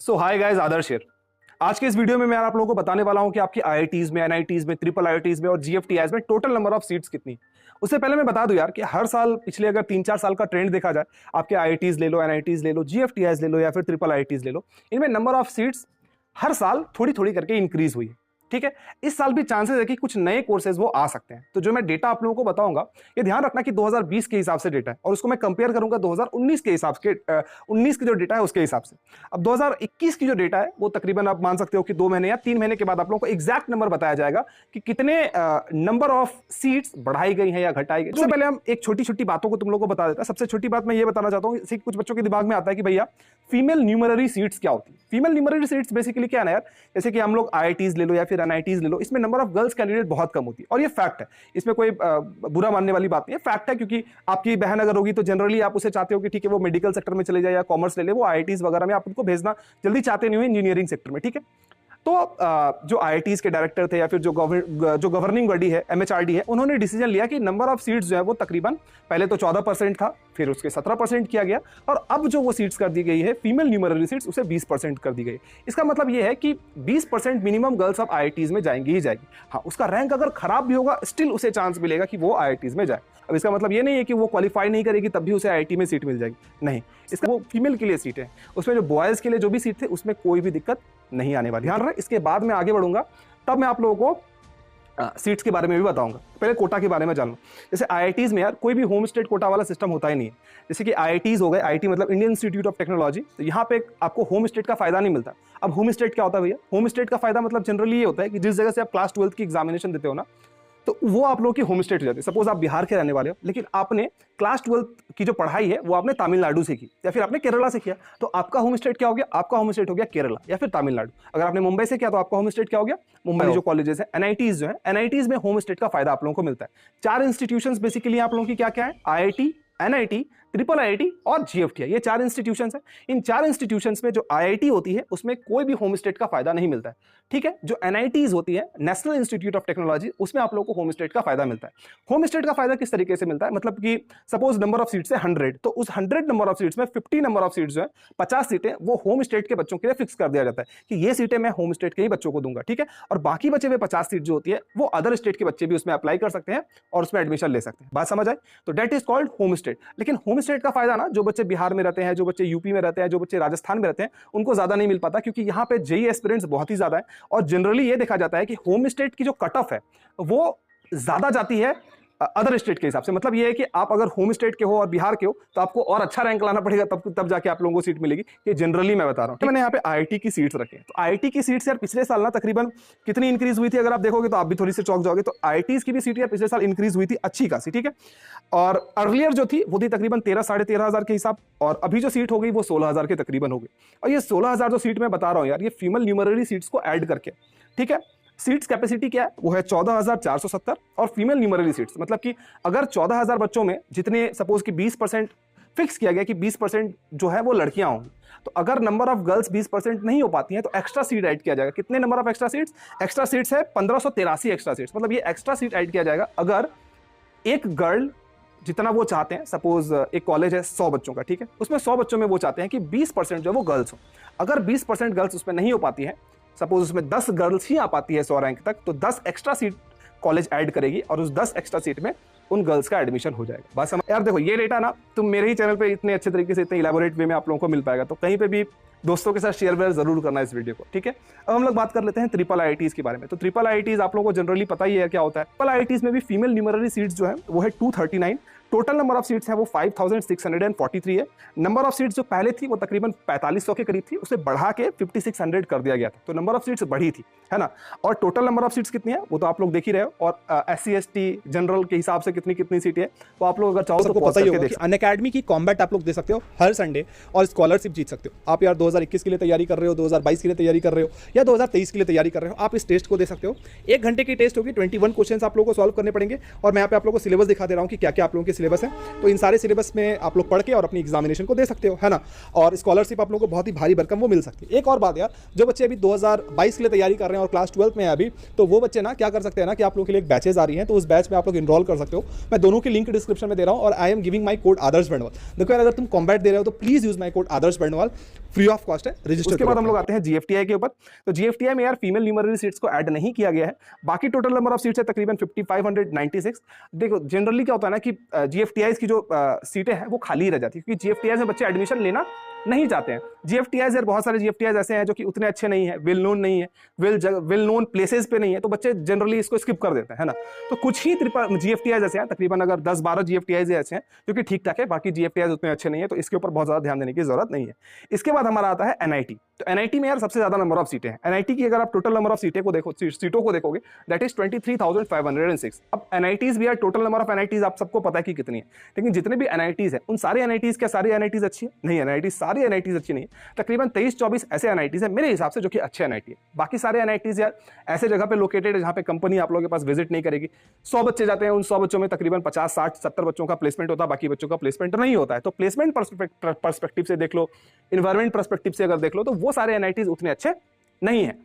So hi guys, Adarsh here. आज के इस वीडियो में मैं आप लोगों को बताने वाला हूं कि आपकी आईआईटीज में, एनआईटीज में, ट्रिपल आईआईटीज में और जीएफटीआईज में टोटल नंबर ऑफ सीट्स कितनी। उससे पहले मैं बता दूं यार कि हर साल पिछले अगर 3-4 साल का ट्रेंड देखा जाए, आपके आईआईटीज ले लो, एनआईटीज ले लो, जीएफटीआईज ले लो या फिर ट्रिपल आईआईटीज ले लो, इनमें नंबर ऑफ सीट्स हर साल थोड़ी थोड़ी करके इंक्रीज हुई है। ठीक है, इस साल भी चांसेस है कि कुछ नए कोर्सेज वो आ सकते हैं। तो जो मैं डेटा आप लोगों को बताऊंगा, ये ध्यान रखना कि 2020 के हिसाब से डेटा है और उसको मैं कंपेयर करूंगा 2019 के हिसाब से, 19 की जो डेटा है उसके हिसाब से। अब 2021 की जो डेटा है वो तकरीबन आप मान सकते हो कि 2 महीने या 3 महीने के बाद आप लोगों को एग्जैक्ट नंबर बताया जाएगा कि कितने नंबर ऑफ सीट्स बढ़ाई गई हैं या घटाई गई। सबसे पहले हम एक छोटी छोटी बातों को तुम लोगों को बता देता है। सबसे छोटी बात मैं ये बताना चाहता हूँ, कुछ बच्चों के दिमाग में आता है कि भैया फीमेल न्यूमररी सीट्स क्या होती है। फीमेल न्यूमररी सीट्स बेसिकली क्या है ना यार, जैसे कि हम लोग आईआईटीज ले लो या फिर एनआईटीज ले लो, इसमें नंबर ऑफ गर्ल्स कैंडिडेट बहुत कम होती है और ये फैक्ट है। इसमें कोई बुरा मानने वाली बात नहीं है, फैक्ट है। क्योंकि आपकी बहन अगर होगी तो जनरली आप उसे चाहते हो कि ठीक है वो मेडिकल सेक्टर में चले जाए या कॉमर्स ले ले, वो आईआईटीज वगैरह में आप उनको भेजना जल्दी चाहते नहीं हो इंजीनियरिंग सेक्टर में। ठीक है, तो जो आईआईटीज के डायरेक्टर थे या फिर जो गवर्निंग बॉडी है एमएचआरडी है, उन्होंने डिसीजन लिया कि नंबर ऑफ सीट्स जो है वो तकरीबन पहले तो 14% था, फिर उसके 17% किया गया और अब जो वो सीट्स कर दी गई है फीमेल न्यूमररी सीट्स उसे 20% कर दी गई। इसका मतलब ये है कि 20% मिनिमम गर्ल्स ऑफ आईआईटीज में जाएंगी ही जाएगी। हाँ, उसका रैंक अगर खराब भी होगा स्टिल उसे चांस मिलेगा कि वो आईआईटीज में जाए। अब इसका मतलब ये नहीं है कि वो क्वालिफाई नहीं करेगी तब भी उसे आईआईटी में सीट मिल जाएगी, नहीं। इसका वो फीमेल के लिए सीट है, उसमें जो बॉयज के लिए जो भी सीट थे उसमें कोई भी दिक्कत नहीं आने वाली। ध्यान रहे, इसके बाद मैं आगे बढ़ूंगा तब मैं आप लोगों को सीट्स के बारे में भी बताऊंगा। पहले कोटा के बारे में जान लो। जैसे आईआईटीज में यार कोई भी होम स्टेट कोटा वाला सिस्टम होता ही नहीं है। जैसे कि आईआईटीज हो गए, आईआईटी मतलब इंडियन इंस्टीट्यूट ऑफ टेक्नोलॉजी, तो यहाँ पे आपको होम स्टेट का फायदा नहीं मिलता। अब होम स्टेट क्या होता है भैया? होम स्टेट का फायदा मतलब जनरली ये होता है कि जिस जगह से आप क्लास 12 की एग्जामिनेशन देते हो ना, तो वो आप लोगों की होम स्टेट हो जाती है। सपोज आप बिहार के रहने वाले हो लेकिन आपने क्लास 12 की जो पढ़ाई है वो आपने तमिलनाडु से की या फिर आपने केरला से किया, तो आपका होम स्टेट क्या हो गया? आपका होम स्टेट हो गया केरला या फिर तमिलनाडु। अगर आपने मुंबई से किया तो आपका होम स्टेट क्या हो गया? मुंबई। जो कॉलेजेस है एनआईटीज जो है, एनआईटीज में होम स्टेट का फायदा आप लोगों को मिलता है। 4 इंस्टीट्यूशंस बेसिकली आप लोगों की क्या क्या है? आईआईटी, एनआईटी, ट्रिपल आईआईटी और जीएफटीआई, ये 4 इंस्टीट्यूशंस हैं। इन 4 इंस्टीट्यूशंस में जो आईआईटी होती है उसमें कोई भी होम स्टेट का फायदा नहीं मिलता है। ठीक है, जो एनआईटीज होती है, नेशनल इंस्टीट्यूट ऑफ टेक्नोलॉजी, उसमें आप लोगों को होम स्टेट का फायदा मिलता है। होम स्टेट का फायदा किस तरीके से मिलता है? मतलब कि सपोज नंबर ऑफ सीट्स है 100, तो उस 100 नंबर ऑफ सीट्स में 50 नंबर ऑफ सीट्स जो है, 50 सीटें वो होम स्टेट के बच्चों के लिए फिक्स कर दिया जाता है कि ये सीटें मैं होम स्टेट के ही बच्चों को दूंगा। ठीक है, और बाकी बचे हुए 50 सीट जो होती है वो अदर स्टेट के बच्चे भी उसमें अप्लाई कर सकते हैं और उसमें एडमिशन ले सकते हैं। बात समझ आए? तो that is called home state. लेकिन होम स्टेट का फायदा ना जो बच्चे बिहार में रहते हैं, जो बच्चे यूपी में रहते हैं, जो बच्चे राजस्थान में रहते हैं, उनको ज्यादा नहीं मिल पाता क्योंकि यहाँ पे जेईई एस्पिरेंट्स बहुत ही ज्यादा है और जनरली ये देखा जाता है कि होम स्टेट की जो कट ऑफ है वो ज्यादा जाती है अदर स्टेट के हिसाब से। मतलब ये है कि आप अगर होम स्टेट के हो और बिहार के हो तो आपको और अच्छा रैंक लाना पड़ेगा, तब जाके आप लोगों को सीट मिलेगी। ये जनरली मैं बता रहा हूँ। तो मैंने यहाँ पे आईआईटी की सीट्स रखे हैं। तो आईआईटी की सीट्स यार पिछले साल ना तकरीबन कितनी इंक्रीज हुई थी अगर आप देखोगे तो आप भी थोड़ी सी चौंक जाओगे। तो आईआईटीज की भी सीट यार पिछले साल इंक्रीज हुई थी अच्छी खासी। ठीक है, और अर्लियर जो थी वो थी तकरीबन 13-13,500 के हिसाब, और अभी जो सीट हो गई वो 16,000 के तकरीबन हो गई। और ये 16,000 जो सीट मैं बता रहा हूँ यार, ये फीमेल न्यूमररी सीट्स को ऐड करके। ठीक है, सीट्स कैपेसिटी क्या है? वो है 14,470 और फीमेल न्यूमररी सीट्स मतलब कि अगर 14,000 बच्चों में जितने सपोज कि 20% फिक्स किया गया कि 20% जो है वो लड़कियां होंगी, तो अगर नंबर ऑफ गर्ल्स 20% नहीं हो पाती हैं तो एक्स्ट्रा सीट ऐड किया जाएगा। कितने number of extra seats? Extra seats है 1583 एक्स्ट्रा सीट्स। मतलब ये एक्स्ट्रा सीट ऐड किया जाएगा अगर एक गर्ल जितना वो चाहते हैं। सपोज एक कॉलेज है 100 बच्चों का, ठीक है, उसमें 100 बच्चों में वो चाहते हैं कि 20% जो वो गर्ल्स हो। अगर 20% गर्ल्स उसमें नहीं हो पाती है, सपोज उसमें 10 गर्ल्स ही आ पाती है 100 रैंक तक, तो 10 एक्स्ट्रा सीट कॉलेज ऐड करेगी और उस 10 एक्स्ट्रा सीट में उन गर्ल्स का एडमिशन हो जाएगा। बस यार देखो, ये डेटा ना तुम मेरे ही चैनल पे इतने अच्छे तरीके से, इतने इलेबोरेट वे में आप लोगों को मिल पाएगा, तो कहीं पे भी दोस्तों के साथ शेयर वेयर जरूर करना इस वीडियो को। ठीक है, अब हम लोग बात कर लेते हैं ट्रिपल आईआईटीज के बारे में। तो ट्रिपल आईआईटीज आप लोगों को जनरली पता ही है क्या होता है। ट्रिपल आईआईटीज में भी फीमेल न्यूमररी सीट्स जो है वो है 239। टोटल नंबर ऑफ सीट्स है वो 5,643 है। नंबर ऑफ सीट्स जो पहले थी वो तकरीबन 4500 के करीब थी, उसे बढ़ा के 5600 कर दिया गया था। तो नंबर ऑफ सीट्स बढ़ी थी, है ना। और टोटल नंबर ऑफ सीट्स कितनी है वो तो आप लोग देख ही रहे हो, और एससी एसटी जनरल के हिसाब से कितनी कितनी सीटें है वो आप लोग अगर चाहो तो पता ही होगा कि अनअकैडमी की कॉम्बैट आप लोग दे सकते हो हर संडे और स्कॉलरशिप जीत सकते हो। आप यार 2021 के लिए तैयारी कर रहे हो, 2022 के लिए तैयारी कर रहे हो या 2023 के लिए तैयारी कर रहे हो, आप इस टेस्ट को दे सकते हो। 1 घंटे की टेस्ट होगी, 21 क्वेश्चन आप लोगों को सॉल्व करने पड़ेंगे और मैं यहाँ पे आप लोगों को सिलेबस दिखा दे रहा हूँ कि क्या क्या आप लोगों के सिलेबस है। तो इन सारे सिलेबस में आप लोग पढ़ के और अपनी एग्जामिनेशन को दे सकते हो, है ना। और स्कॉलरशिप आप लोगों को बहुत ही भारी भरकम वो मिल सकती है। एक और बात यार, जो बच्चे अभी 2022 के लिए तैयारी कर रहे हैं और क्लास 12 में है अभी, तो वो बच्चे ना क्या कर सकते हैं ना कि आप लोगों के लिए एक बैचेज आ रही हैं, तो उस बैच में आप लोग इनरोल कर सकते हो। मैं दोनों की लिंक डिस्क्रिप्शन में दे रहा हूँ और I am giving my code Adarsh Barnwal. देखो यार, अगर तुम कॉम्बैट दे रहे हो तो please use my code Adarsh Barnwal free of cost है, रजिस्टर। उसके बाद हम लोग आते हैं जीएफटीआई के ऊपर। तो जीएफटीआई में यार फीमेल न्यूमररी सीट्स को ऐड नहीं किया गया है, बाकी टोटल नंबर ऑफ सीट्स है तकरीबन 5596। देखो जनरली क्या होता है ना कि जीएफटीआई की जो सीटें हैं वो खाली रह जाती है, क्योंकि जीएफटीआई में बच्चे एडमिशन लेना नहीं चाहते हैं। जीएफटीआई यार बहुत सारे जीएफटीआई ऐसे हैं जो कि उतने अच्छे नहीं है, वेल नोन नहीं है, वेल नोन प्लेसेस पे नहीं है, तो बच्चे जनरली इसको स्किप कर देते हैं, है ना। तो कुछ ही जीएफटीआई ऐसे हैं, तकरीबन अगर 10-12 जीएफटीआई ऐसे हैं जो कि ठीक ठाक है, बाकी जीएफटीआई उतने अच्छे नहीं है, तो इसके ऊपर बहुत ज्यादा ध्यान देने की जरूरत नहीं है। इसके बाद हमारा आता है एनआईटी। तो एनआईटी में यार सबसे ज्यादा नंबर ऑफ सीटें हैं। एनआईटी की अगर आप टोटल नंबर ऑफ सीटों को देखोगे दैट इज 23,506। अब एनआईटीज भी यार टोटल नंबर ऑफ एनआईटीज आप सबको पता है कि कितनी है, लेकिन जितने भी एनआईटीज है उन सारे एनआईटीज क्या सारी एनआईटीज अच्छी है? नहीं, एनआईटीज सारी एनआईटीज अच्छी नहीं है। तकरीबन 23-24 ऐसे एनआईटीज है मेरे हिसाब से जो कि अच्छे एनआईटी है। बाकी सारे एनआईटीज यार ऐसे जगह पे लोकेटेड है जहां पे कंपनी आप लोगों के पास विजिट नहीं करेगी। 100 बच्चे जाते हैं, उन 100 बच्चों में तकरीबन 50, 60, 70 बच्चों का प्लेसमेंट होता है, बाकी बच्चों का प्लेसमेंट नहीं होता है। तो प्लेसमेंट पर्सपेक्टिव से देख लो, इन्वायरमेंट पर्सपेक्टिव से अगर देख लो, तो वो सारे एनआईटीज उतने अच्छे नहीं है।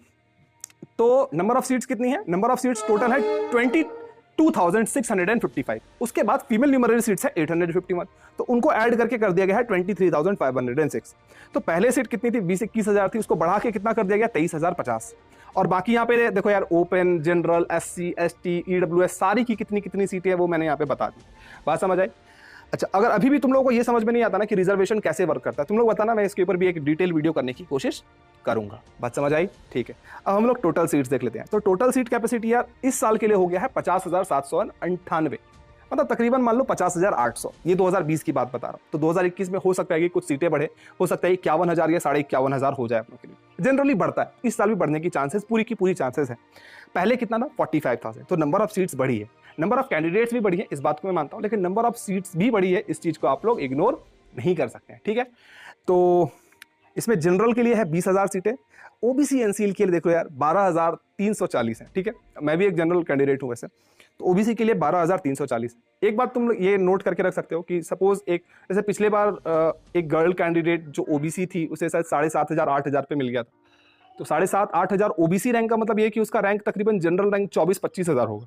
तो नंबर ऑफ सीट्स कितनी है? नंबर ऑफ सीट्स टोटल है 22,655। उसके बाद फीमेल न्यूमररी सीट्स है 851, तो उनको ऐड करके कर दिया गया है 23,506। तो पहले सीट कितनी थी? 20-21 हजार थी, उसको बढ़ा के कितना कर दिया गया? 23,050। और बाकी यहाँ पे देखो यार, open, general, SC, ST, EWS सारी की कितनी कितनी सीटें हैं वो मैंने यहाँ पे बता दी। बात समझ आई? अच्छा, अगर अभी भी तुम लोगों को ये समझ में नहीं आता ना कि रिजर्वेशन कैसे वर्क करता है, तुम लोग बताना, मैं इसके ऊपर भी एक डिटेल वीडियो करने की कोशिश करूंगा। बात समझ आई? ठीक है। अब हम लोग टोटल सीट्स देख लेते हैं। तो टोटल सीट कैपेसिटी यार इस साल के लिए हो गया है 50,798, मतलब तकरीबन मान लो 50,800। ये 2020 की बात बता रहा हूँ। तो 2021 में हो सकता है कि कुछ सीटें बढ़े, हो सकता है 51,000 या 51,500 हो जाए अपनों के लिए। जनरली बढ़ता है, इस साल भी बढ़ने की चांसेस पूरी की पूरी चांसेस है। पहले कितना था? 45,000। तो नंबर ऑफ सीट्स बढ़ी है, नंबर ऑफ कैंडिडेट्स भी बढ़ी है, इस बात को मैं मानता हूं, लेकिन नंबर ऑफ सीट्स भी बढ़ी है, इस चीज को आप लोग इग्नोर नहीं कर सकते हैं, ठीक है। तो इसमें जनरल के लिए है 20,000 सीटें, ओबीसी एनसीएल के लिए देखो यार 12,340 है, ठीक है। मैं भी एक जनरल कैंडिडेट हूं वैसे, तो ओबीसी के लिए 12,340। एक बात तुम लोग ये नोट करके रख सकते हो कि सपोज एक जैसे पिछले बार एक गर्ल कैंडिडेट जो ओबीसी थी उसे शायद 7,500 8,000 पे मिल गया था। तो 7,500 ओबीसी रैंक का मतलब ये कि उसका रैंक तकरीबन जनरल रैंक 24-25 हजार होगा।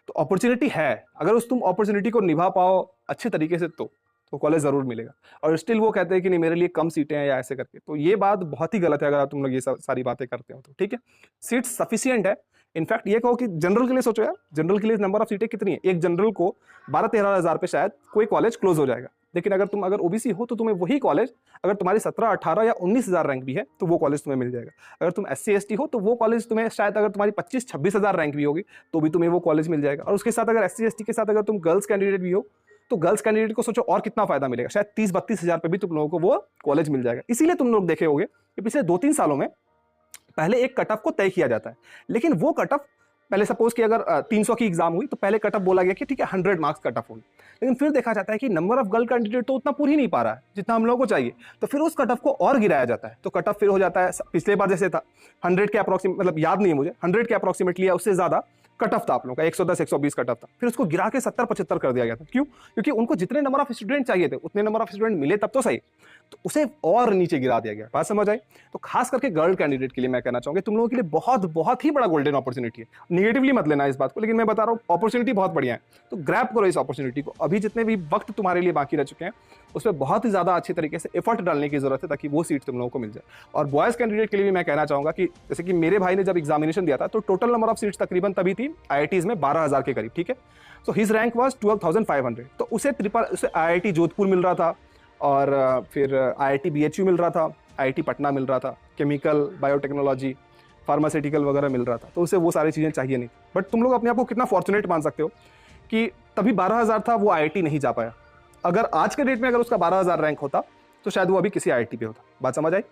तो अपॉर्चुनिटी है, अगर उस तुम अपॉर्चुनिटी को निभा पाओ अच्छे तरीके से तो कॉलेज जरूर मिलेगा। और स्टिल वो कहते हैं कि नहीं मेरे लिए कम सीटें हैं या ऐसे करके, तो ये बात बहुत ही गलत है अगर तुम लोग ये सारी बातें करते हो तो, ठीक है। सीट सफिशियंट है। इनफैक्ट ये कहो कि जनरल के लिए सोचो यार, जनरल के लिए नंबर ऑफ सीटें कितनी है? एक जनरल को 12-13 हजार पे शायद कोई कॉलेज क्लोज हो जाएगा, लेकिन अगर ओबीसी हो तो तुम्हें वही कॉलेज, अगर तुम्हारी 17, 18 या 19 हजार रैंक भी है तो वो कॉलेज तुम्हें मिल जाएगा। अगर तुम एससी एसटी हो तो वो कॉलेज तुम्हें शायद, अगर तुम्हारी 25-26 हजार रैंक भी होगी तो भी तुम्हें वो कॉलेज मिल जाएगा। और उसके साथ अगर एससी एसटी के साथ अगर तुम गर्ल्स कैंडिडेट भी हो तो गर्ल्स कैंडिडेट को सोचो और कितना फायदा मिलेगा, शायद 30-32 हजार पे भी तुम लोगों को वो कॉलेज मिल जाएगा। इसीलिए तुम लोग देखे होगे कि पिछले 2-3 सालों में पहले एक कट ऑफ को तय किया जाता है, लेकिन वो कट ऑफ पहले सपोज कि अगर 300 की एग्जाम हुई तो पहले कट ऑफ बोला गया कि ठीक है 100 मार्क्स कट ऑफ होगी, लेकिन फिर देखा जाता है कि नंबर ऑफ गर्ल कैंडिडेट तो उतना पूरी ही नहीं पा रहा है जितना हम लोगों को चाहिए, तो फिर उस कट ऑफ को और गिराया जाता है। तो कट ऑफ फिर हो जाता है, पिछले बार जैसे था 100 के अप्रोक्सीमेट, मतलब याद नहीं है मुझे, 100 के अप्रोक्सीमेटली या उससे ज्यादा कट ऑफ था आप लोगों का, 110-120 कट ऑफ था, फिर उसको गिरा के 70-75 कर दिया गया था। क्यों? क्योंकि उनको जितने नंबर ऑफ स्टूडेंट चाहिए थे उतने नंबर ऑफ स्टूडेंट मिले तब तो सही, तो उसे और नीचे गिरा दिया गया। बात समझ आई? तो खास करके गर्ल कैंडिडेट के लिए मैं कहना चाहूंगा तुम लोगों के लिए बहुत बहुत ही बड़ा गोल्डन अपॉर्चुनिटी है। नेगेटिवली मत लेना इस बात को, लेकिन मैं बता रहा हूँ अपॉर्चुनिटी बहुत बढ़िया है, तो ग्रैब करो इस अपॉर्चुनिटी को। अभी जितने भी वक्त तुम्हारे लिए बाकी रह चुके हैं उसमें बहुत ही ज्यादा अच्छे तरीके से एफर्ट डालने की जरूरत है ताकि वो सीट तुम लोगों को मिल जाए। और बॉयज कैंडिडेट के लिए भी मैं कहना चाहूंगा कि जैसे कि मेरे भाई ने जब एग्जामिनेशन दिया था तो टोटल नंबर ऑफ सीट्स तकरीबन तभी थी आईआईटीज में 12,000 के करीब, ठीक है। सो हिज रैंक वाज 12,500, तो उसे आईआईटी जोधपुर मिल रहा था, और फिर आईआईटी बीएचयू मिल रहा था, आईआईटी पटना मिल रहा था, केमिकल, बायोटेक्नोलॉजी, फार्मास्यूटिकल वगैरह मिल रहा था, तो उसे वो सारी चीज़ें चाहिए नहीं। बट तुम लोग अपने आप को कितना फॉर्चुनेट मान सकते हो कि तभी 12,000 था, वो आईआईटी नहीं जा पाया। अगर आज के डेट में अगर उसका 12,000 रैंक होता तो शायद वो अभी किसी आईआईटी पे होता। बात समझ आई?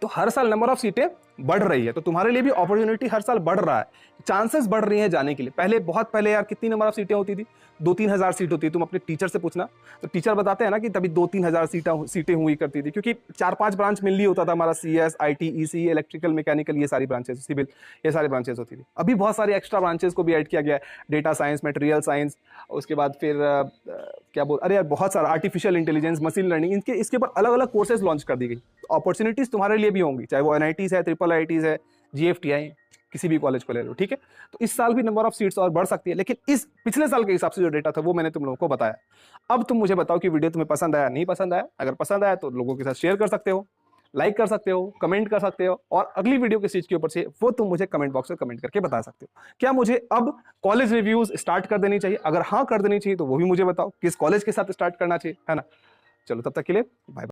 तो हर साल नंबर ऑफ सीटें बढ़ रही है, तो तुम्हारे लिए भी अपॉर्चुनिटी हर साल बढ़ रहा है, चांसेस बढ़ रही हैं जाने के लिए। पहले बहुत पहले यार कितनी नंबर ऑफ सीटें होती थी? 2-3 हजार सीट होती थी। तुम अपने टीचर से पूछना, तो टीचर बताते हैं ना कि तभी 2-3 हजार सीटें हुई करती थी, क्योंकि 4-5 ब्रांच मिल होता था हमारा, CS, IT, EC, electrical, mechanical, ये सारी ब्रांचेस, सिविल, ये सारी ब्रांचेस होती थी। अभी बहुत सारी एक्स्ट्रा ब्रांचेस को भी ऐड किया गया है, डेटा साइंस, मटेरियल साइंस, उसके बाद फिर अरे यार बहुत सारा आर्टिफिशियल इंटेलिजेंस, मशीन लर्निंग, इसके ऊपर अलग अलग कोर्सेज लॉन्च कर दी गई। तो अपॉर्चुनिटीज तुम्हारे लिए भी होंगी, चाहे वो एनआईटीज है, ट्रिपल आईटीज है, जीएफटीआई, किसी भी कॉलेज को ले लो, ठीक है। तो इस साल भी नंबर ऑफ सीट्स और बढ़ सकती है, लेकिन इस पिछले साल के हिसाब से जो डेटा था वो मैंने तुम लोगों को बताया। अब तुम मुझे बताओ कि वीडियो तुम्हें पसंद आया, नहीं पसंद आया? अगर पसंद आया तो लोगों के साथ शेयर कर सकते हो, लाइक कर सकते हो, कमेंट कर सकते हो, और अगली वीडियो किस चीज के ऊपर से वो तुम मुझे कमेंट बॉक्स में कमेंट करके बता सकते हो। क्या मुझे अब कॉलेज रिव्यूज स्टार्ट कर देनी चाहिए? अगर हाँ कर देनी चाहिए तो वो भी मुझे बताओ, किस कॉलेज के साथ स्टार्ट करना चाहिए, है ना। चलो तब तक के लिए बाय।